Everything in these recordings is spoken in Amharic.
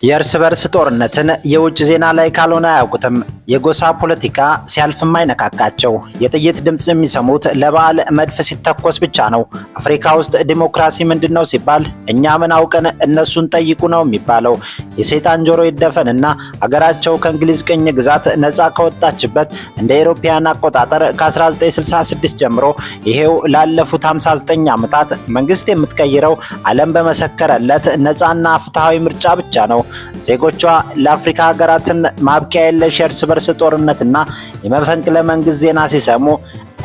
የእርስ በርስ ጦርነትን የውጭ ዜና ላይ ካልሆነ አያውቁትም። የጎሳ ፖለቲካ ሲያልፍም አይነካካቸው። የጥይት ድምፅ የሚሰሙት ለበዓል መድፍ ሲተኮስ ብቻ ነው። አፍሪካ ውስጥ ዲሞክራሲ ምንድነው ሲባል እኛ ምን አውቀን እነሱን ጠይቁ ነው የሚባለው። የሰይጣን ጆሮ ይደፈንና ሀገራቸው ከእንግሊዝ ቅኝ ግዛት ነፃ ከወጣችበት እንደ አውሮፓውያን አቆጣጠር ከ1966 ጀምሮ ይሄው ላለፉት 59 ዓመታት መንግስት የምትቀይረው ዓለም በመሰከረለት ነፃና ፍትሃዊ ምርጫ ብቻ ነው። ዜጎቿ ለአፍሪካ ሀገራትን ማብቂያ የለሽ የእርስ በርስ ጦርነትና የመፈንቅለ መንግስት ዜና ሲሰሙ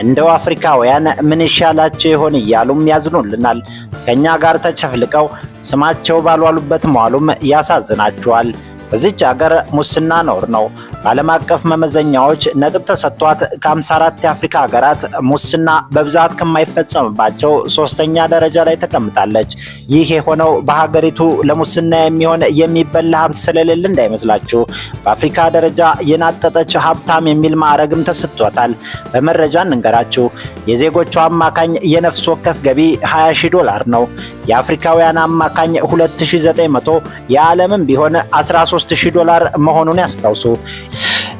እንደው አፍሪካውያን ምን ይሻላቸው ይሆን እያሉም ያዝኑልናል። ከኛ ጋር ተጨፍልቀው ስማቸው ባልዋሉበት መዋሉም ያሳዝናቸዋል። በዚች ሀገር ሙስና ነውር ነው። በዓለም አቀፍ መመዘኛዎች ነጥብ ተሰጥቷት ከ54 የአፍሪካ ሀገራት ሙስና በብዛት ከማይፈጸምባቸው ሶስተኛ ደረጃ ላይ ተቀምጣለች። ይህ የሆነው በሀገሪቱ ለሙስና የሚሆን የሚበላ ሀብት ስለሌለ እንዳይመስላችሁ። በአፍሪካ ደረጃ የናጠጠች ሀብታም የሚል ማዕረግም ተሰጥቷታል። በመረጃ እንንገራችሁ። የዜጎቿ አማካኝ የነፍስ ወከፍ ገቢ $20,000 ነው። የአፍሪካውያን አማካኝ 2900፣ የዓለምም ቢሆን $13,000 መሆኑን ያስታውሱ።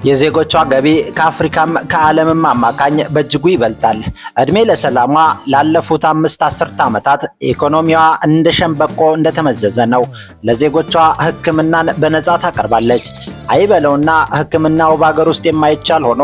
የዜጎቿ ገቢ ከአፍሪካም ከዓለምም አማካኝ በእጅጉ ይበልጣል። እድሜ ለሰላሟ ላለፉት 5 አስርት ዓመታት ኢኮኖሚዋ እንደ ሸምበቆ እንደተመዘዘ ነው። ለዜጎቿ ሕክምናን በነጻ ታቀርባለች። አይበለውና ሕክምናው በአገር ውስጥ የማይቻል ሆኖ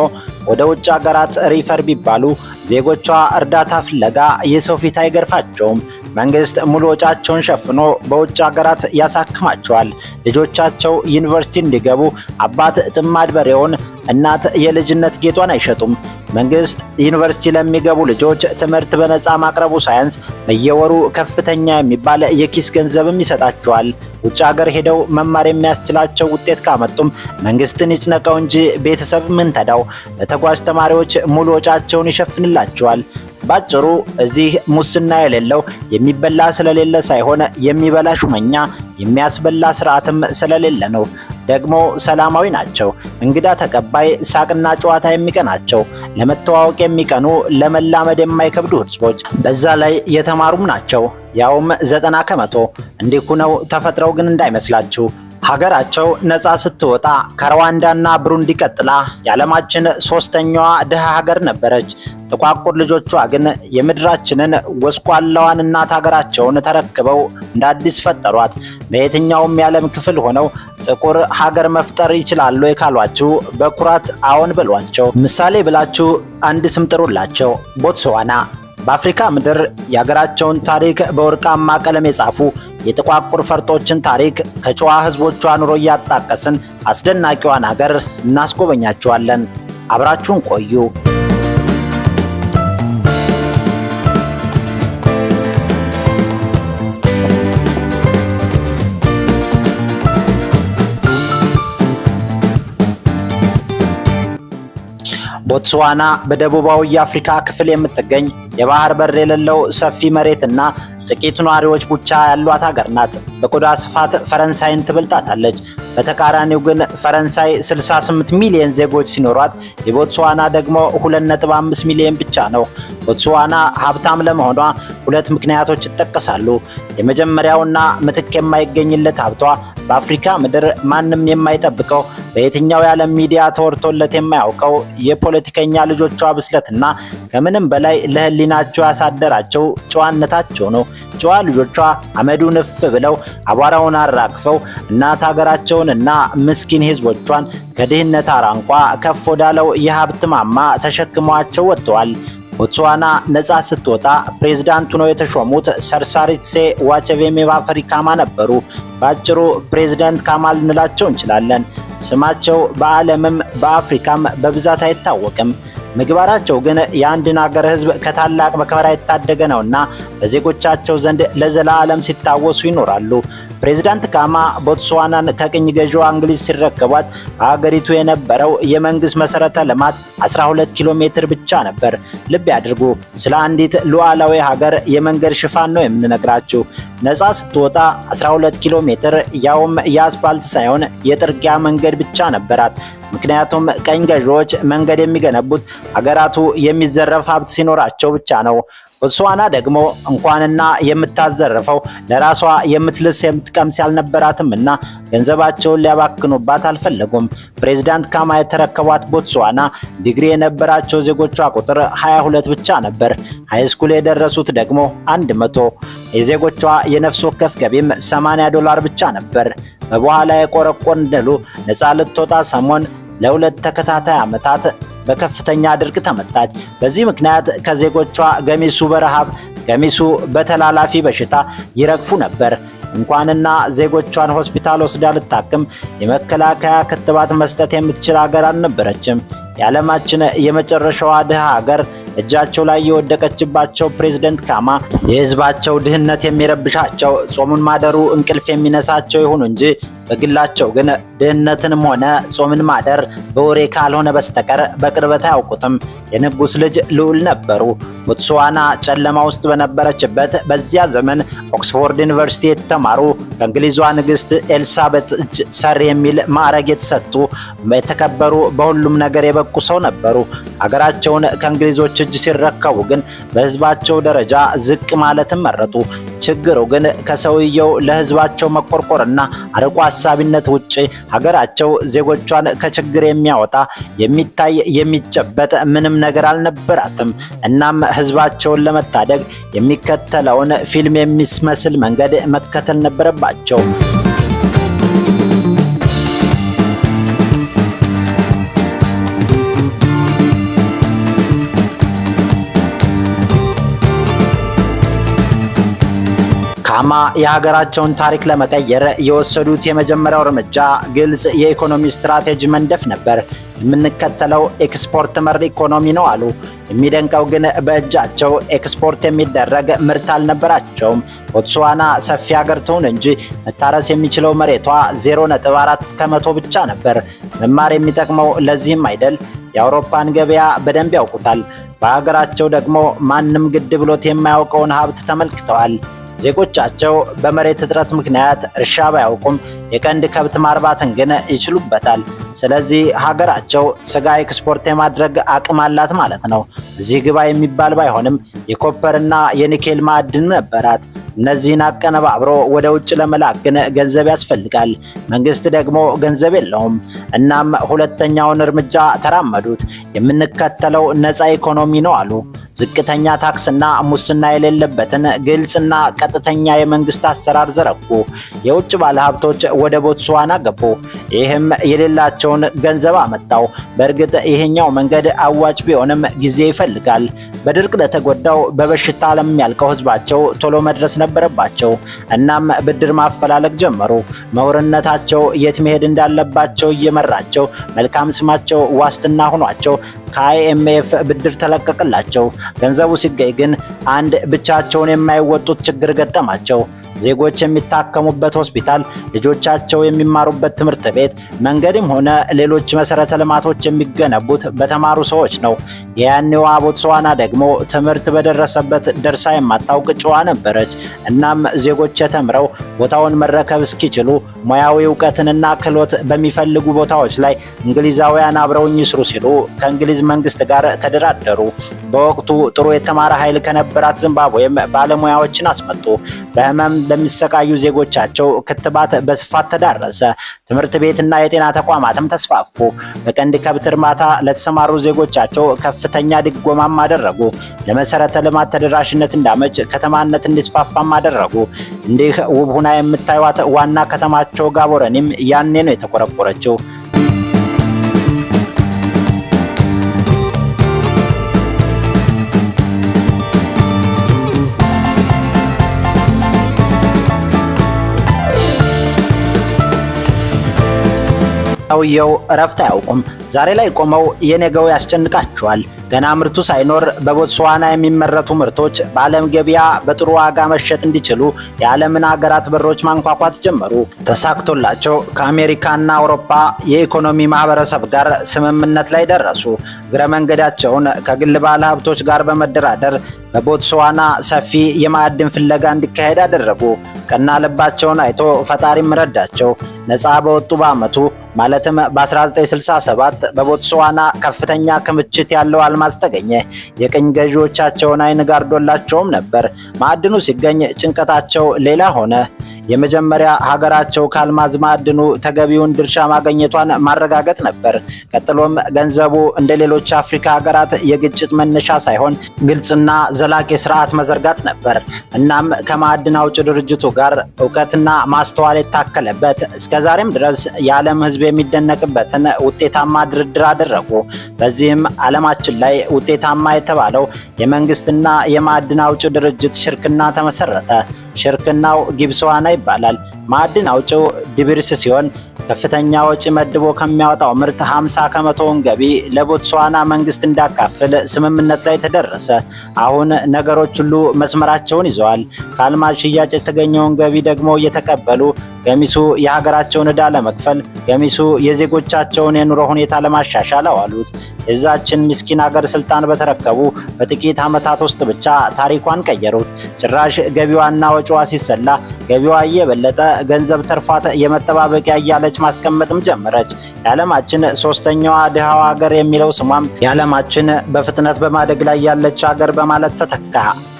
ወደ ውጭ ሀገራት ሪፈር ቢባሉ ዜጎቿ እርዳታ ፍለጋ የሰው ፊት አይገርፋቸውም። መንግስት ሙሉ ወጫቸውን ሸፍኖ በውጭ ሀገራት ያሳክማቸዋል። ልጆቻቸው ዩኒቨርሲቲ እንዲገቡ አባት ጥማድ በሬውን እናት የልጅነት ጌጧን አይሸጡም። መንግስት ዩኒቨርሲቲ ለሚገቡ ልጆች ትምህርት በነፃ ማቅረቡ ሳያንስ በየወሩ ከፍተኛ የሚባል የኪስ ገንዘብም ይሰጣቸዋል። ውጭ ሀገር ሄደው መማር የሚያስችላቸው ውጤት ካመጡም መንግስትን ይጭነቀው እንጂ ቤተሰብ ምን ተዳው። ለተጓዥ ተማሪዎች ሙሉ ወጫቸውን ይሸፍንላቸዋል። ባጭሩ እዚህ ሙስና የሌለው የሚበላ ስለሌለ ሳይሆን የሚበላ ሹመኛ የሚያስበላ ስርዓትም ስለሌለ ነው። ደግሞ ሰላማዊ ናቸው። እንግዳ ተቀባይ፣ ሳቅና ጨዋታ የሚቀናቸው፣ ለመተዋወቅ የሚቀኑ፣ ለመላመድ የማይከብዱ ህዝቦች፣ በዛ ላይ የተማሩም ናቸው። ያውም 90 ከመቶ። እንዲሁ ነው ተፈጥረው ግን እንዳይመስላችሁ። ሀገራቸው ነፃ ስትወጣ ከሩዋንዳና ብሩንዲ ቀጥላ የዓለማችን 3ኛዋ ድሃ ሀገር ነበረች። ጥቋቁር ልጆቿ ግን የምድራችንን ጎስቋላዋን እናት ሀገራቸውን ተረክበው እንደ አዲስ ፈጠሯት። በየትኛውም የዓለም ክፍል ሆነው ጥቁር ሀገር መፍጠር ይችላሉ የካሏችሁ በኩራት አዎን በሏቸው። ምሳሌ ብላችሁ አንድ ስም ጥሩላቸው፣ ቦትስዋና። በአፍሪካ ምድር የሀገራቸውን ታሪክ በወርቃማ ቀለም የጻፉ የጥቋቁር ፈርጦችን ታሪክ ከጨዋ ህዝቦቿ ኑሮ እያጣቀስን አስደናቂዋን ሀገር እናስጎበኛችኋለን። አብራችሁን ቆዩ። ቦትስዋና በደቡባዊ የአፍሪካ ክፍል የምትገኝ የባህር በር የሌለው ሰፊ መሬትና ጥቂት ነዋሪዎች ብቻ ያሏት ሀገር ናት። በቆዳ ስፋት ፈረንሳይን ትበልጣታለች። በተቃራኒው ግን ፈረንሳይ 68 ሚሊዮን ዜጎች ሲኖሯት የቦትስዋና ደግሞ 2.5 ሚሊዮን ብቻ ነው። ቦትስዋና ሀብታም ለመሆኗ 2 ምክንያቶች ይጠቀሳሉ። የመጀመሪያውና ምትክ የማይገኝለት ሀብቷ በአፍሪካ ምድር ማንም የማይጠብቀው በየትኛው የዓለም ሚዲያ ተወርቶለት የማያውቀው የፖለቲከኛ ልጆቿ ብስለትና ከምንም በላይ ለህሊናቸው ያሳደራቸው ጨዋነታቸው ነው። ጨዋ ልጆቿ አመዱ ንፍ ብለው አቧራውን አራግፈው እናት ሀገራቸውንና ምስኪን ህዝቦቿን ከድህነት አራንቋ ከፍ ወዳለው የሀብት ማማ ተሸክመዋቸው ወጥተዋል። ቦትስዋና ነፃ ስትወጣ ፕሬዝዳንት ሆነው የተሾሙት ሰር ሳሪትሴ ዋቸቬሜ ባፈሪካማ ነበሩ። ባጭሩ ፕሬዝዳንት ካማል እንላቸው እንችላለን። ስማቸው በዓለምም በአፍሪካም በብዛት አይታወቅም። ምግባራቸው ግን የአንድን ሀገር ህዝብ ከታላቅ መከራ የታደገ ነውና በዜጎቻቸው ዘንድ ለዘላለም ሲታወሱ ይኖራሉ። ፕሬዝዳንት ካማ ቦትስዋናን ከቅኝ ገዢዋ እንግሊዝ ሲረከቧት በሀገሪቱ የነበረው የመንግስት መሰረተ ልማት 12 ኪሎ ሜትር ብቻ ነበር። ልብ ያድርጉ፣ ስለ አንዲት ሉዓላዊ ሀገር የመንገድ ሽፋን ነው የምንነግራችሁ። ነፃ ስትወጣ 12 ኪሎ ሜትር ያውም የአስፓልት ሳይሆን የጥርጊያ መንገድ ብቻ ነበራት። ምክንያቱም ቀኝ ገዢዎች መንገድ የሚገነቡት ሀገራቱ የሚዘረፍ ሀብት ሲኖራቸው ብቻ ነው። ቦትስዋና ደግሞ እንኳንና የምታዘርፈው ለራሷ የምትልስ የምትቀምስ ያልነበራትምና ገንዘባቸውን ሊያባክኑባት አልፈለጉም። ፕሬዝዳንት ካማ የተረከቧት ቦትስዋና ዲግሪ የነበራቸው ዜጎቿ ቁጥር 22 ብቻ ነበር። ሃይስኩል የደረሱት ደግሞ 100። የዜጎቿ የነፍስ ወከፍ ገቢም $80 ብቻ ነበር። በበኋላ የቆረቆንደሉ ነፃ ልትወጣ ሰሞን ለሁለት ተከታታይ ዓመታት በከፍተኛ ድርቅ ተመታች። በዚህ ምክንያት ከዜጎቿ ገሚሱ በረሃብ ገሚሱ በተላላፊ በሽታ ይረግፉ ነበር። እንኳንና ዜጎቿን ሆስፒታል ወስዳ ልታክም የመከላከያ ክትባት መስጠት የምትችል ሀገር አልነበረችም። የዓለማችን የመጨረሻዋ ድሃ ሀገር እጃቸው ላይ የወደቀችባቸው ፕሬዝዳንት ካማ የህዝባቸው ድህነት የሚረብሻቸው ጾሙን ማደሩ እንቅልፍ የሚነሳቸው ይሁን እንጂ በግላቸው ግን ድህነትንም ሆነ ጾምን ማደር በወሬ ካልሆነ በስተቀር በቅርበት አያውቁትም። የንጉስ ልጅ ልዑል ነበሩ። ቦትስዋና ጨለማ ውስጥ በነበረችበት በዚያ ዘመን ኦክስፎርድ ዩኒቨርሲቲ የተማሩ ከእንግሊዟ ንግስት ኤልሳቤት እጅ ሰር የሚል ማዕረግ የተሰጡ የተከበሩ በሁሉም ነገር የበቁ ሰው ነበሩ። ሀገራቸውን ከእንግሊዞች እጅ ሲረከቡ ግን በህዝባቸው ደረጃ ዝቅ ማለትን መረጡ። ችግሩ ግን ከሰውየው ለህዝባቸው መቆርቆርና አርቆ ሐሳቢነት ውጪ ሀገራቸው ዜጎቿን ከችግር የሚያወጣ የሚታይ የሚጨበጥ ምንም ነገር አልነበራትም። እናም ህዝባቸውን ለመታደግ የሚከተለውን ፊልም የሚመስል መንገድ መከተል ነበረባቸው። ካማ የሀገራቸውን ታሪክ ለመቀየር የወሰዱት የመጀመሪያው እርምጃ ግልጽ የኢኮኖሚ ስትራቴጂ መንደፍ ነበር። የምንከተለው ኤክስፖርት መር ኢኮኖሚ ነው አሉ። የሚደንቀው ግን በእጃቸው ኤክስፖርት የሚደረግ ምርት አልነበራቸውም። ቦትስዋና ሰፊ ሀገር ትሁን እንጂ መታረስ የሚችለው መሬቷ 0.4% ብቻ ነበር። መማር የሚጠቅመው ለዚህም አይደል? የአውሮፓን ገበያ በደንብ ያውቁታል። በሀገራቸው ደግሞ ማንም ግድ ብሎት የማያውቀውን ሀብት ተመልክተዋል። ዜጎቻቸው በመሬት እጥረት ምክንያት እርሻ ባያውቁም የቀንድ ከብት ማርባትን ግን ይችሉበታል። ስለዚህ ሀገራቸው ስጋ ኤክስፖርት የማድረግ አቅም አላት ማለት ነው። እዚህ ግባ የሚባል ባይሆንም የኮፐርና የኒኬል ማዕድን ነበራት። እነዚህን አቀነባብሮ ወደ ውጭ ለመላክ ግን ገንዘብ ያስፈልጋል። መንግስት ደግሞ ገንዘብ የለውም። እናም ሁለተኛውን እርምጃ ተራመዱት። የምንከተለው ነፃ ኢኮኖሚ ነው አሉ። ዝቅተኛ ታክስና ሙስና የሌለበትን ግልጽና ቀጥተኛ የመንግስት አሰራር ዘረጉ። የውጭ ባለሀብቶች ወደ ቦትስዋና ገቡ። ይህም የሌላቸውን ገንዘብ አመጣው። በእርግጥ ይሄኛው መንገድ አዋጭ ቢሆንም ጊዜ ይፈልጋል። በድርቅ ለተጎዳው በበሽታ ለሚያልቀው ህዝባቸው ቶሎ መድረስ ነበረባቸው። እናም ብድር ማፈላለግ ጀመሩ። ምሁርነታቸው የት መሄድ እንዳለባቸው እየመራቸው፣ መልካም ስማቸው ዋስትና ሆኗቸው ከአይኤምኤፍ ብድር ተለቀቀላቸው። ገንዘቡ ሲገኝ ግን አንድ ብቻቸውን የማይወጡት ችግር ገጠማቸው። ዜጎች የሚታከሙበት ሆስፒታል፣ ልጆቻቸው የሚማሩበት ትምህርት ቤት፣ መንገድም ሆነ ሌሎች መሰረተ ልማቶች የሚገነቡት በተማሩ ሰዎች ነው። የያኔዋ ቦትስዋና ደግሞ ትምህርት በደረሰበት ደርሳ የማታውቅ ጨዋ ነበረች። እናም ዜጎች ተምረው ቦታውን መረከብ እስኪችሉ ሙያዊ እውቀትንና ክህሎት በሚፈልጉ ቦታዎች ላይ እንግሊዛውያን አብረውኝ ይስሩ ሲሉ ከእንግሊዝ መንግስት ጋር ተደራደሩ። በወቅቱ ጥሩ የተማረ ኃይል ከነበራት ዚምባብዌም ባለሙያዎችን አስመጡ። በህመም ለሚሰቃዩ ዜጎቻቸው ክትባት በስፋት ተዳረሰ። ትምህርት ቤትና የጤና ተቋማትም ተስፋፉ። በቀንድ ከብት እርባታ ለተሰማሩ ዜጎቻቸው ከፍተኛ ድጎማም አደረጉ። ለመሰረተ ልማት ተደራሽነት እንዳመች ከተማነት እንዲስፋፋም አደረጉ። እንዲህ ውብ ሁና የምታዩት ዋና ከተማቸው ጋቦረኒም ያኔ ነው የተቆረቆረችው። ሰውየው እረፍት አያውቁም። ዛሬ ላይ ቆመው የነገው ያስጨንቃቸዋል። ገና ምርቱ ሳይኖር በቦትስዋና የሚመረቱ ምርቶች በዓለም ገበያ በጥሩ ዋጋ መሸጥ እንዲችሉ የዓለምን ሀገራት በሮች ማንኳኳት ጀመሩ። ተሳክቶላቸው ከአሜሪካና አውሮፓ የኢኮኖሚ ማህበረሰብ ጋር ስምምነት ላይ ደረሱ። እግረ መንገዳቸውን ከግል ባለ ሀብቶች ጋር በመደራደር በቦትስዋና ሰፊ የማዕድን ፍለጋ እንዲካሄድ አደረጉ። ቀና ልባቸውን አይቶ ፈጣሪም ረዳቸው። ነፃ በወጡ በዓመቱ ማለትም በ1967 በቦትስዋና ከፍተኛ ክምችት ያለው አልማዝ ተገኘ። የቅኝ ገዢዎቻቸውን አይን ጋርዶላቸውም ነበር። ማዕድኑ ሲገኝ ጭንቀታቸው ሌላ ሆነ። የመጀመሪያ ሀገራቸው ከአልማዝ ማዕድኑ ተገቢውን ድርሻ ማግኘቷን ማረጋገጥ ነበር። ቀጥሎም ገንዘቡ እንደ ሌሎች አፍሪካ ሀገራት የግጭት መነሻ ሳይሆን ግልጽና ዘላቂ ስርዓት መዘርጋት ነበር። እናም ከማዕድን አውጭ ድርጅቱ ጋር እውቀትና ማስተዋል የታከለበት እስከዛሬም ድረስ የዓለም ሕዝብ የሚደነቅበትን ውጤታማ ድርድር አደረጉ። በዚህም ዓለማችን ላይ ውጤታማ የተባለው የመንግስትና የማዕድን አውጭ ድርጅት ሽርክና ተመሰረተ። ሽርክናው ጊብስዋና ይባላል። ማዕድን አውጭው ዲቢርስ ሲሆን ከፍተኛ ወጪ መድቦ ከሚያወጣው ምርት 50 ከመቶውን ገቢ ለቦትስዋና መንግስት እንዳካፍል ስምምነት ላይ ተደረሰ። አሁን ነገሮች ሁሉ መስመራቸውን ይዘዋል። ከአልማዝ ሽያጭ የተገኘውን ገቢ ደግሞ እየተቀበሉ ገሚሱ የሀገራቸውን ዕዳ ለመክፈል፣ ገሚሱ የዜጎቻቸውን የኑሮ ሁኔታ ለማሻሻል አዋሉት። የዛችን ምስኪን ሀገር ስልጣን በተረከቡ በጥቂት ዓመታት ውስጥ ብቻ ታሪኳን ቀየሩት። ጭራሽ ገቢዋና ወጪዋ ሲሰላ ገቢዋ እየበለጠ ገንዘብ ተርፏት የመጠባበቂያ እያለች ማስቀመጥም ጀመረች። የዓለማችን ሶስተኛዋ ድሃዋ ሀገር የሚለው ስሟም የዓለማችን በፍጥነት በማደግ ላይ ያለች ሀገር በማለት ተተካ።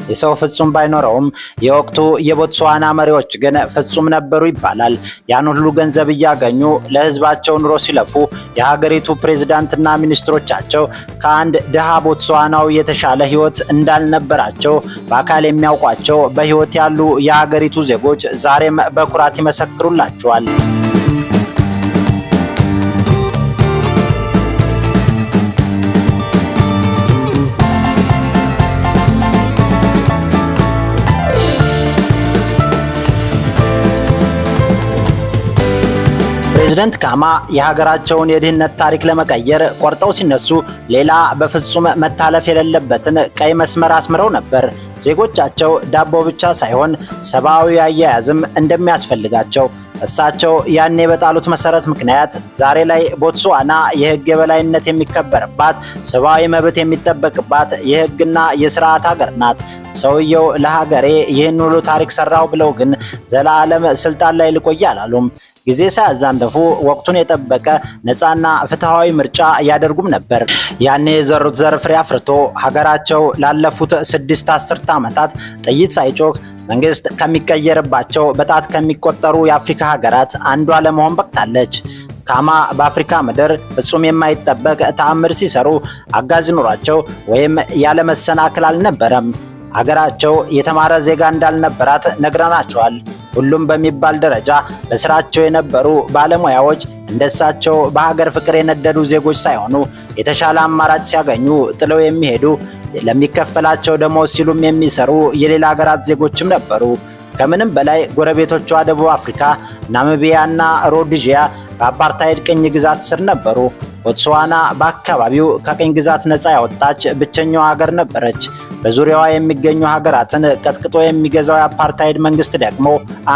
የሰው ፍጹም ባይኖረውም የወቅቱ የቦትስዋና መሪዎች ግን ፍጹም ነበሩ ይባላል። ያን ሁሉ ገንዘብ እያገኙ ለህዝባቸው ኑሮ ሲለፉ የሀገሪቱ ፕሬዝዳንትና ሚኒስትሮቻቸው ከአንድ ድሃ ቦትስዋናዊ የተሻለ ህይወት እንዳልነበራቸው በአካል የሚያውቋቸው በህይወት ያሉ የሀገሪቱ ዜጎች ዛሬም በኩራት ይመሰክሩላቸዋል። ፕሬዝዳንት ካማ የሀገራቸውን የድህነት ታሪክ ለመቀየር ቆርጠው ሲነሱ ሌላ በፍጹም መታለፍ የሌለበትን ቀይ መስመር አስምረው ነበር። ዜጎቻቸው ዳቦ ብቻ ሳይሆን ሰብአዊ አያያዝም እንደሚያስፈልጋቸው። እሳቸው ያኔ በጣሉት መሰረት ምክንያት ዛሬ ላይ ቦትስዋና የህግ የበላይነት የሚከበርባት፣ ሰብአዊ መብት የሚጠበቅባት የህግና የስርዓት ሀገር ናት። ሰውየው ለሀገሬ ይህን ሁሉ ታሪክ ሰራው ብለው ግን ዘላለም ስልጣን ላይ ልቆይ አላሉም። ጊዜ ሳያዛንደፉ ወቅቱን የጠበቀ ነፃና ፍትሃዊ ምርጫ ያደርጉም ነበር። ያኔ የዘሩት ዘር ፍሬ አፍርቶ ሀገራቸው ላለፉት 6 አስርት ዓመታት ጥይት ሳይጮህ መንግስት ከሚቀየርባቸው በጣት ከሚቆጠሩ የአፍሪካ ሀገራት አንዷ ለመሆን በቅታለች። ካማ በአፍሪካ ምድር ፍጹም የማይጠበቅ ተአምር ሲሰሩ አጋዥ ኑሯቸው ወይም ያለመሰናክል አልነበረም። ሀገራቸው የተማረ ዜጋ እንዳልነበራት ነግረናቸዋል። ሁሉም በሚባል ደረጃ በስራቸው የነበሩ ባለሙያዎች እንደሳቸው በሀገር ፍቅር የነደዱ ዜጎች ሳይሆኑ የተሻለ አማራጭ ሲያገኙ ጥለው የሚሄዱ ለሚከፈላቸው ደሞዝ ሲሉም የሚሰሩ የሌላ ሀገራት ዜጎችም ነበሩ። ከምንም በላይ ጎረቤቶቿ ደቡብ አፍሪካ፣ ናሚቢያና ሮዴዥያ በአፓርታይድ ቅኝ ግዛት ስር ነበሩ። ቦትስዋና በአካባቢው ከቅኝ ግዛት ነፃ ያወጣች ብቸኛዋ ሀገር ነበረች። በዙሪያዋ የሚገኙ ሀገራትን ቀጥቅጦ የሚገዛው የአፓርታይድ መንግስት ደግሞ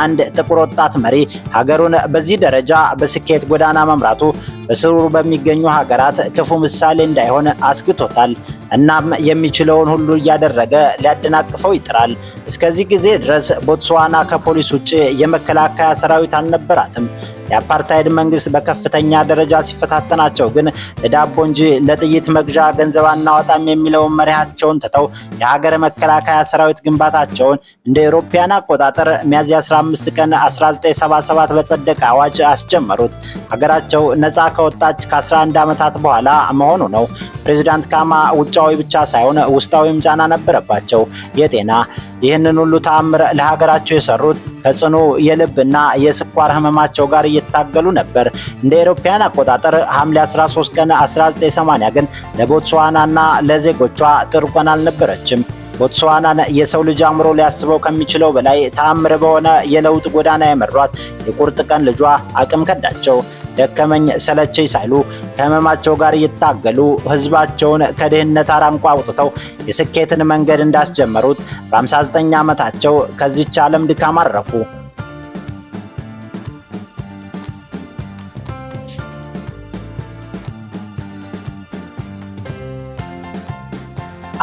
አንድ ጥቁር ወጣት መሪ ሀገሩን በዚህ ደረጃ በስኬት ጎዳና መምራቱ በስሩ በሚገኙ ሀገራት ክፉ ምሳሌ እንዳይሆን አስግቶታል። እናም የሚችለውን ሁሉ እያደረገ ሊያደናቅፈው ይጥራል። እስከዚህ ጊዜ ድረስ ቦትስዋና ከፖሊስ ውጭ የመከላከያ ሰራዊት አልነበራትም። የአፓርታይድ መንግስት በከፍተኛ ደረጃ ሲፈታተናቸው ግን ለዳቦ እንጂ ለጥይት መግዣ ገንዘብ አናወጣም የሚለውን መሪያቸውን ትተው የሀገር መከላከያ ሰራዊት ግንባታቸውን እንደ አውሮፓውያን አቆጣጠር ሚያዝያ 15 ቀን 1977 በጸደቀ አዋጅ አስጀመሩት። ሀገራቸው ነፃ ከወጣች ከ11 ዓመታት በኋላ መሆኑ ነው። ፕሬዝዳንት ካማ ውጫዊ ብቻ ሳይሆን ውስጣዊም ጫና ነበረባቸው። የጤና ይህንን ሁሉ ተአምር ለሀገራቸው የሰሩት ከጽኑ የልብና የስኳር ህመማቸው ጋር እየታገሉ ነበር። እንደ አውሮፓውያን አቆጣጠር ሐምሌ 13 ቀን 1980 ግን ለቦትስዋናና ለዜጎቿ ጥሩ ቀን አልነበረችም። ቦትስዋናን የሰው ልጅ አእምሮ ሊያስበው ከሚችለው በላይ ተአምር በሆነ የለውጥ ጎዳና የመሯት የቁርጥ ቀን ልጇ አቅም ከዳቸው። ደከመኝ ሰለቸኝ ሳይሉ ከህመማቸው ጋር እየታገሉ ህዝባቸውን ከድህነት አረንቋ አውጥተው የስኬትን መንገድ እንዳስጀመሩት በ59 ዓመታቸው ከዚች ዓለም ድካም አረፉ።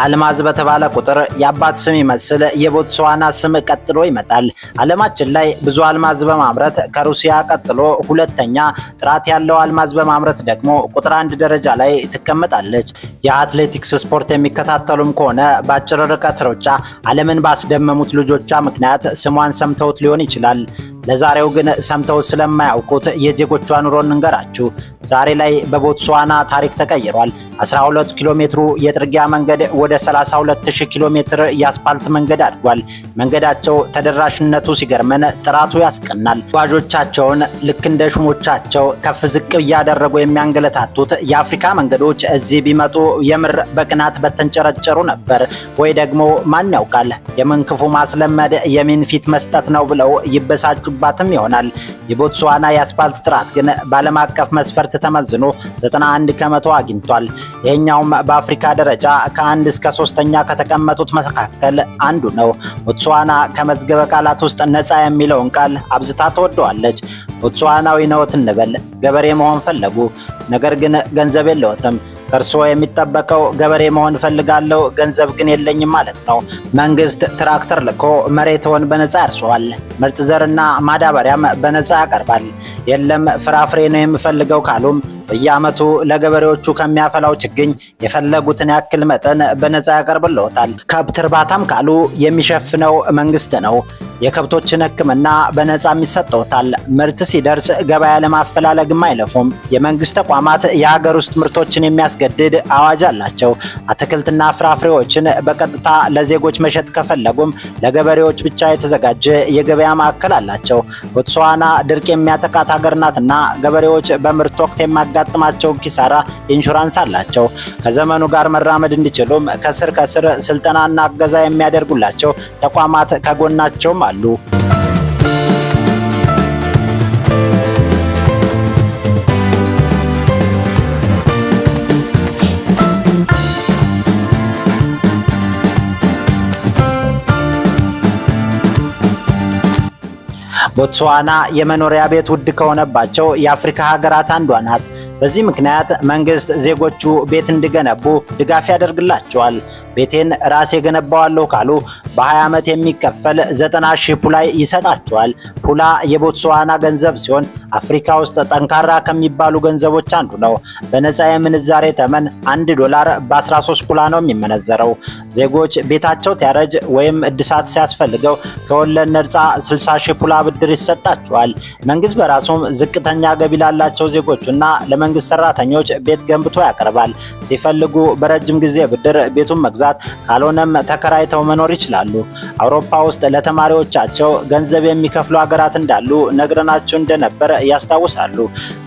አልማዝ በተባለ ቁጥር የአባት ስም ይመስል የቦትስዋና ስም ቀጥሎ ይመጣል። ዓለማችን ላይ ብዙ አልማዝ በማምረት ከሩሲያ ቀጥሎ ሁለተኛ፣ ጥራት ያለው አልማዝ በማምረት ደግሞ ቁጥር 1 ደረጃ ላይ ትቀመጣለች። የአትሌቲክስ ስፖርት የሚከታተሉም ከሆነ በአጭር ርቀት ሩጫ ዓለምን ባስደመሙት ልጆቿ ምክንያት ስሟን ሰምተውት ሊሆን ይችላል። ለዛሬው ግን ሰምተው ስለማያውቁት የዜጎቿ ኑሮ እንንገራችሁ። ዛሬ ላይ በቦትስዋና ታሪክ ተቀይሯል። 12 ኪሎ ሜትሩ የጥርጊያ መንገድ ወደ 32000 ኪሎ ሜትር የአስፓልት መንገድ አድጓል። መንገዳቸው ተደራሽነቱ ሲገርመን ጥራቱ ያስቀናል። ተጓዦቻቸውን ልክ እንደ ሹሞቻቸው ከፍ ዝቅ እያደረጉ የሚያንገለታቱት የአፍሪካ መንገዶች እዚህ ቢመጡ የምር በቅናት በተንጨረጨሩ ነበር። ወይ ደግሞ ማን ያውቃል የምን ክፉ ማስለመድ የሚን ፊት መስጠት ነው ብለው ይበሳጩባትም ይሆናል። የቦትስዋና የአስፓልት ጥራት ግን በዓለም አቀፍ መስፈርት ተመዝኖ 91 ከመቶ አግኝቷል። ይሄኛውም በአፍሪካ ደረጃ ከ1 እስከ 3ኛ ከተቀመጡት መካከል አንዱ ነው። ቦትስዋና ከመዝገበ ቃላት ውስጥ ነፃ የሚለውን ቃል አብዝታ ተወደዋለች። ቦትስዋናዊ ነዎት እንበል፣ ገበሬ መሆን ፈለጉ፣ ነገር ግን ገንዘብ የለዎትም። ከእርስዎ የሚጠበቀው ገበሬ መሆን ፈልጋለሁ፣ ገንዘብ ግን የለኝም ማለት ነው። መንግስት ትራክተር ልኮ መሬትዎን በነፃ ያርሰዋል። ምርጥ ዘርና ማዳበሪያም በነፃ ያቀርባል። የለም ፍራፍሬ ነው የምፈልገው ካሉም በየዓመቱ ለገበሬዎቹ ከሚያፈላው ችግኝ የፈለጉትን ያክል መጠን በነፃ ያቀርብልዎታል። ከብት እርባታም ካሉ የሚሸፍነው መንግስት ነው። የከብቶችን ሕክምና በነፃ ይሰጥዎታል። ምርት ሲደርስ ገበያ ለማፈላለግም አይለፉም። የመንግስት ተቋማት የሀገር ውስጥ ምርቶችን የሚያስገድድ አዋጅ አላቸው። አትክልትና ፍራፍሬዎችን በቀጥታ ለዜጎች መሸጥ ከፈለጉም ለገበሬዎች ብቻ የተዘጋጀ የገበያ ማዕከል አላቸው። ቦትስዋና ድርቅ የሚያጠቃት ሀገር ናትና ገበሬዎች በምርት ወቅት የሚያጋጥማቸው ኪሳራ ኢንሹራንስ አላቸው። ከዘመኑ ጋር መራመድ እንዲችሉም ከስር ስልጠናና እገዛ የሚያደርጉላቸው ተቋማት ከጎናቸውም አሉ። ቦትስዋና የመኖሪያ ቤት ውድ ከሆነባቸው የአፍሪካ ሀገራት አንዷ ናት። በዚህ ምክንያት መንግስት ዜጎቹ ቤት እንዲገነቡ ድጋፍ ያደርግላቸዋል። ቤቴን ራሴ ገነባዋለሁ ካሉ በ20 ዓመት የሚከፈል 90,000 ፑላ ይሰጣቸዋል። ፑላ የቦትስዋና ገንዘብ ሲሆን አፍሪካ ውስጥ ጠንካራ ከሚባሉ ገንዘቦች አንዱ ነው። በነፃ የምንዛሬ ተመን $1 በ13 ፑላ ነው የሚመነዘረው። ዜጎች ቤታቸው ሲያረጅ ወይም እድሳት ሲያስፈልገው ከወለድ ነፃ 60,000 ፑላ ብድር ይሰጣቸዋል። መንግስት በራሱም ዝቅተኛ ገቢ ላላቸው ዜጎችና ለመንግስት ሰራተኞች ቤት ገንብቶ ያቀርባል። ሲፈልጉ በረጅም ጊዜ ብድር ቤቱን መግዛት ካልሆነም ተከራይተው መኖር ይችላሉ። አውሮፓ ውስጥ ለተማሪዎቻቸው ገንዘብ የሚከፍሉ ሀገራት እንዳሉ ነግረናቸው እንደነበር ያስታውሳሉ።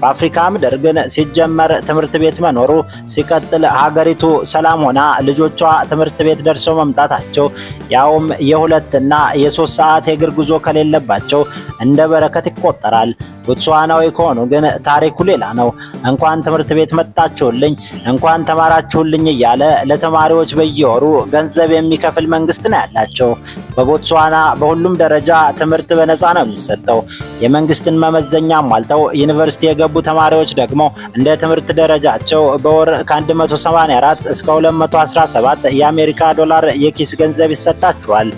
በአፍሪካ ምድር ግን ሲጀመር ትምህርት ቤት መኖሩ፣ ሲቀጥል ሀገሪቱ ሰላም ሆና ልጆቿ ትምህርት ቤት ደርሰው መምጣታቸው ያውም የ2 እና የ3 ሰዓት የእግር ጉዞ ከሌለባቸው እንደ በረከት ይቆጠራል። ቦትስዋናዊ ከሆኑ ግን ታሪኩ ሌላ ነው። እንኳን ትምህርት ቤት መጣችሁልኝ፣ እንኳን ተማራችሁልኝ እያለ ለተማሪዎች በየወሩ ገንዘብ የሚከፍል መንግስት ነው ያላቸው። በቦትስዋና በሁሉም ደረጃ ትምህርት በነፃ ነው የሚሰጠው። የመንግስትን መመዘኛ አሟልተው ዩኒቨርሲቲ የገቡ ተማሪዎች ደግሞ እንደ ትምህርት ደረጃቸው በወር ከ184 እስከ 217 የአሜሪካ ዶላር የኪስ ገንዘብ ይሰጣቸዋል።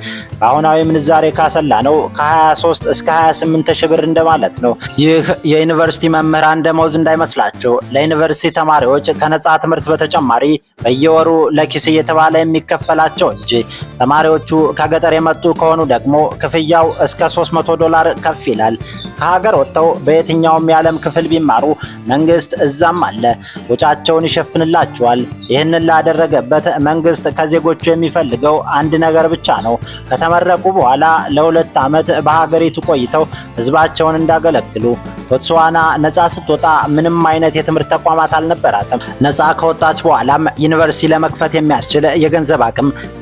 በአሁናዊ ምንዛሬ ካሰላ ነው ከ23 እስከ 28 ሺህ ብር እንደማለት ነው። ይህ የዩኒቨርሲቲ መምህራን ደመወዝ እንዳይመስላቸው። ለዩኒቨርሲቲ ተማሪዎች ከነፃ ትምህርት በተጨማሪ በየወሩ ለኪስ እየተባለ የሚከፈላቸው እንጂ ተማሪዎቹ ከገጠር የመጡ ከሆኑ ደግሞ ክፍያው እስከ $300 ከፍ ይላል። ከሀገር ወጥተው በየትኛውም የዓለም ክፍል ቢማሩ መንግስት እዛም አለ፣ ወጫቸውን ይሸፍንላቸዋል። ይህንን ላደረገበት መንግስት ከዜጎቹ የሚፈልገው አንድ ነገር ብቻ ነው። ከተመረቁ በኋላ ለ2 ዓመት በሀገሪቱ ቆይተው ህዝባቸውን እንዳገለግሉ ቦትስዋና ነፃ ስትወጣ ምንም አይነት የትምህርት ተቋማት አልነበራትም። ነፃ ከወጣች በኋላም ዩኒቨርሲቲ ለመክፈት የሚያስችል የገንዘብ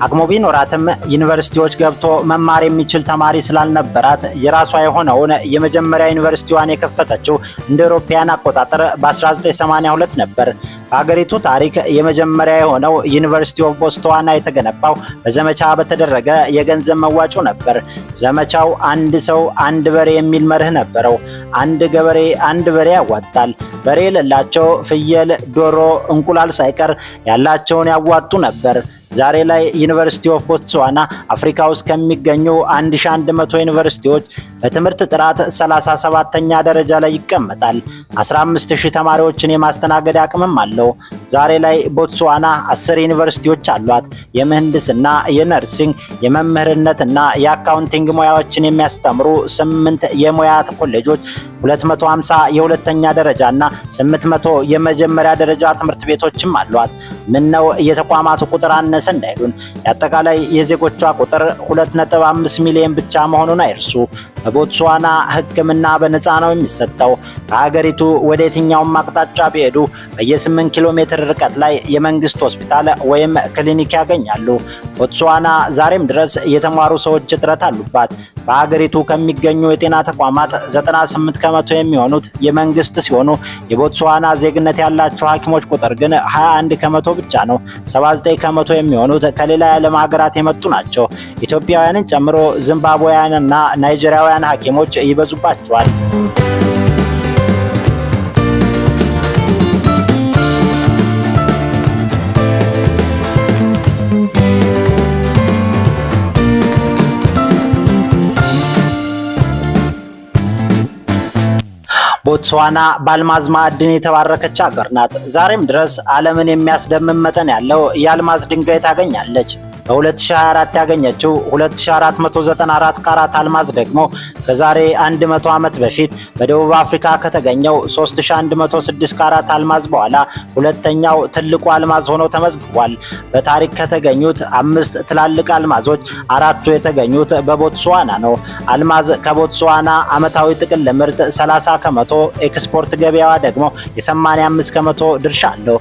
አቅሙ ቢኖራትም ዩኒቨርሲቲዎች ገብቶ መማር የሚችል ተማሪ ስላልነበራት የራሷ የሆነውን የመጀመሪያ ዩኒቨርሲቲዋን የከፈተችው እንደ አውሮፓውያን አቆጣጠር በ1982 ነበር። በሀገሪቱ ታሪክ የመጀመሪያ የሆነው ዩኒቨርሲቲ ኦፍ ቦትስዋና የተገነባው በዘመቻ በተደረገ የገንዘብ መዋጮ ነበር። ዘመቻው አንድ ሰው አንድ በሬ የሚል መርህ ነበረው። አንድ ገበሬ አንድ በሬ ያዋጣል። በሬ የሌላቸው ፍየል፣ ዶሮ፣ እንቁላል ሳይቀር ያላቸውን ያዋጡ ነበር። ዛሬ ላይ ዩኒቨርሲቲ ኦፍ ቦትስዋና አፍሪካ ውስጥ ከሚገኙ 1100 ዩኒቨርሲቲዎች በትምህርት ጥራት 37ኛ ደረጃ ላይ ይቀመጣል። 15000 ተማሪዎችን የማስተናገድ አቅምም አለው። ዛሬ ላይ ቦትስዋና 10 ዩኒቨርሲቲዎች አሏት። የምህንድስና፣ የነርሲንግ፣ የመምህርነትና የአካውንቲንግ ሙያዎችን የሚያስተምሩ 8 የሙያ ኮሌጆች፣ 250 የሁለተኛ ደረጃና 800 የመጀመሪያ ደረጃ ትምህርት ቤቶችም አሏት። ምነው የተቋማቱ ቁጥር አነሰ እንዳይሉን የአጠቃላይ የዜጎቿ ቁጥር 2.5 ሚሊዮን ብቻ መሆኑን አይርሱ። በቦትስዋና ሕክምና በነፃ ነው የሚሰጠው። ከሀገሪቱ ወደ የትኛውም አቅጣጫ ቢሄዱ በየ8 ኪሎ ሜትር ርቀት ላይ የመንግስት ሆስፒታል ወይም ክሊኒክ ያገኛሉ። ቦትስዋና ዛሬም ድረስ የተማሩ ሰዎች እጥረት አሉባት። በሀገሪቱ ከሚገኙ የጤና ተቋማት 98 ከመቶ የሚሆኑት የመንግስት ሲሆኑ የቦትስዋና ዜግነት ያላቸው ሐኪሞች ቁጥር ግን 21 ከመቶ ብቻ ነው። 79 ከመቶ የሚሆኑት ከሌላ የዓለም ሀገራት የመጡ ናቸው። ኢትዮጵያውያንን ጨምሮ ዚምባብዌያንና ናይጄሪያውያን ሐኪሞች ይበዙባቸዋል። ቦትስዋና በአልማዝ ማዕድን የተባረከች ሀገር ናት። ዛሬም ድረስ ዓለምን የሚያስደምም መጠን ያለው የአልማዝ ድንጋይ ታገኛለች። በ2024 ያገኘችው 2494 ካራት አልማዝ ደግሞ ከዛሬ 100 ዓመት በፊት በደቡብ አፍሪካ ከተገኘው 3106 ካራት አልማዝ በኋላ ሁለተኛው ትልቁ አልማዝ ሆኖ ተመዝግቧል። በታሪክ ከተገኙት 5 ትላልቅ አልማዞች 4ቱ የተገኙት በቦትስዋና ነው። አልማዝ ከቦትስዋና ዓመታዊ ጥቅል ምርት 30 ከመቶ፣ ኤክስፖርት ገበያዋ ደግሞ የ85 ከመቶ ድርሻ አለው።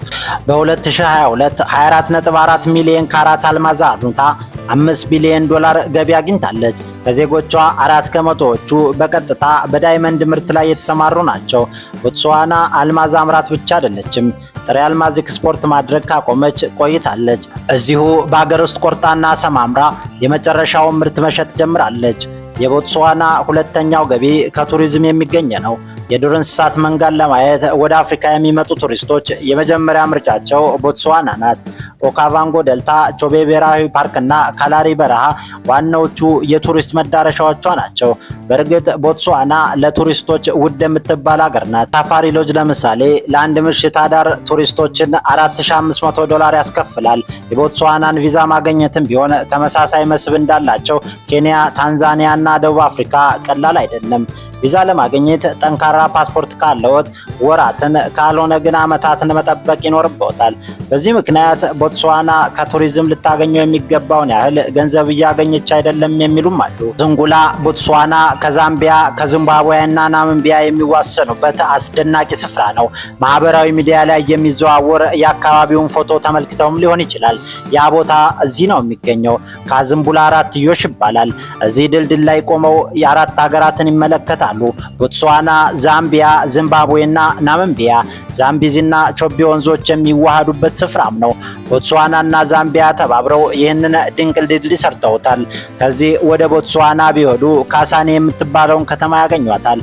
በ2022 24.4 ሚሊዮን ካራት አልማዝ አግኝታ 5 ቢሊዮን ዶላር ገቢ አግኝታለች። ከዜጎቿ 4 ከመቶዎቹ በቀጥታ በዳይመንድ ምርት ላይ የተሰማሩ ናቸው። ቦትስዋና አልማዝ አምራት ብቻ አይደለችም፣ ጥሬ አልማዝ ኤክስፖርት ማድረግ ካቆመች ቆይታለች። እዚሁ በአገር ውስጥ ቆርጣና ሰማምራ የመጨረሻውን ምርት መሸጥ ጀምራለች። የቦትስዋና ሁለተኛው ገቢ ከቱሪዝም የሚገኝ ነው። የዱር እንስሳት መንጋን ለማየት ወደ አፍሪካ የሚመጡ ቱሪስቶች የመጀመሪያ ምርጫቸው ቦትስዋና ናት። ኦካቫንጎ ደልታ፣ ቾቤ ብሔራዊ ፓርክና ካላሪ በረሃ ዋናዎቹ የቱሪስት መዳረሻዎቿ ናቸው። በእርግጥ ቦትስዋና ለቱሪስቶች ውድ የምትባል ሀገር ናት። ሳፋሪ ሎጅ ለምሳሌ ለአንድ ምሽት አዳር ቱሪስቶችን $4500 ያስከፍላል። የቦትስዋናን ቪዛ ማግኘትም ቢሆን ተመሳሳይ መስህብ እንዳላቸው ኬንያ፣ ታንዛኒያ እና ደቡብ አፍሪካ ቀላል አይደለም። ቪዛ ለማግኘት ጠንካራ ፓስፖርት ካለዎት ወራትን ካልሆነ ግን ዓመታትን መጠበቅ ይኖርበታል። በዚህ ምክንያት ቦትስዋና ከቱሪዝም ልታገኘው የሚገባውን ያህል ገንዘብ እያገኘች አይደለም የሚሉም አሉ። ዝንጉላ ቦትስዋና ከዛምቢያ ከዚምባብዌና ናሚቢያ የሚዋሰኑበት አስደናቂ ስፍራ ነው። ማህበራዊ ሚዲያ ላይ የሚዘዋወር የአካባቢውን ፎቶ ተመልክተውም ሊሆን ይችላል። ያ ቦታ እዚህ ነው የሚገኘው። ካዝምቡላ አራትዮሽ ይባላል። እዚህ ድልድል ላይ ቆመው የአራት ሀገራትን ይመለከታሉ። ቦትስዋና፣ ዛምቢያ፣ ዚምባብዌና ናሚቢያ ዛምቢዚና ቾቢ ወንዞች የሚዋሃዱበት ስፍራም ነው። ቦትስዋናና ዛምቢያ ተባብረው ይህንን ድንቅ ድልድል ሰርተውታል። ከዚህ ወደ ቦትስዋና ቢሄዱ ካሳኔ የምትባለውን ከተማ ያገኟታል።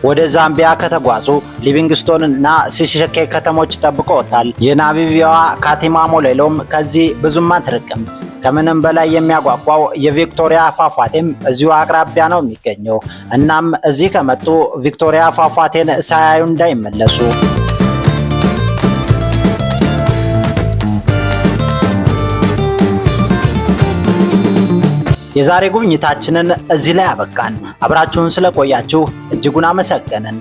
ወደ ዛምቢያ ከተጓዙ ሊቪንግስቶንና ሲሸኬ ከተሞች ጠብቀውታል። የናሚቢያዋ ካቲማ ሞሌሎም ከዚህ ብዙም አትርቅም። ከምንም በላይ የሚያጓጓው የቪክቶሪያ ፏፏቴም እዚሁ አቅራቢያ ነው የሚገኘው። እናም እዚህ ከመጡ ቪክቶሪያ ፏፏቴን ሳያዩ እንዳይመለሱ። የዛሬ ጉብኝታችንን እዚህ ላይ አበቃን። አብራችሁን ስለቆያችሁ እጅጉን አመሰገንን።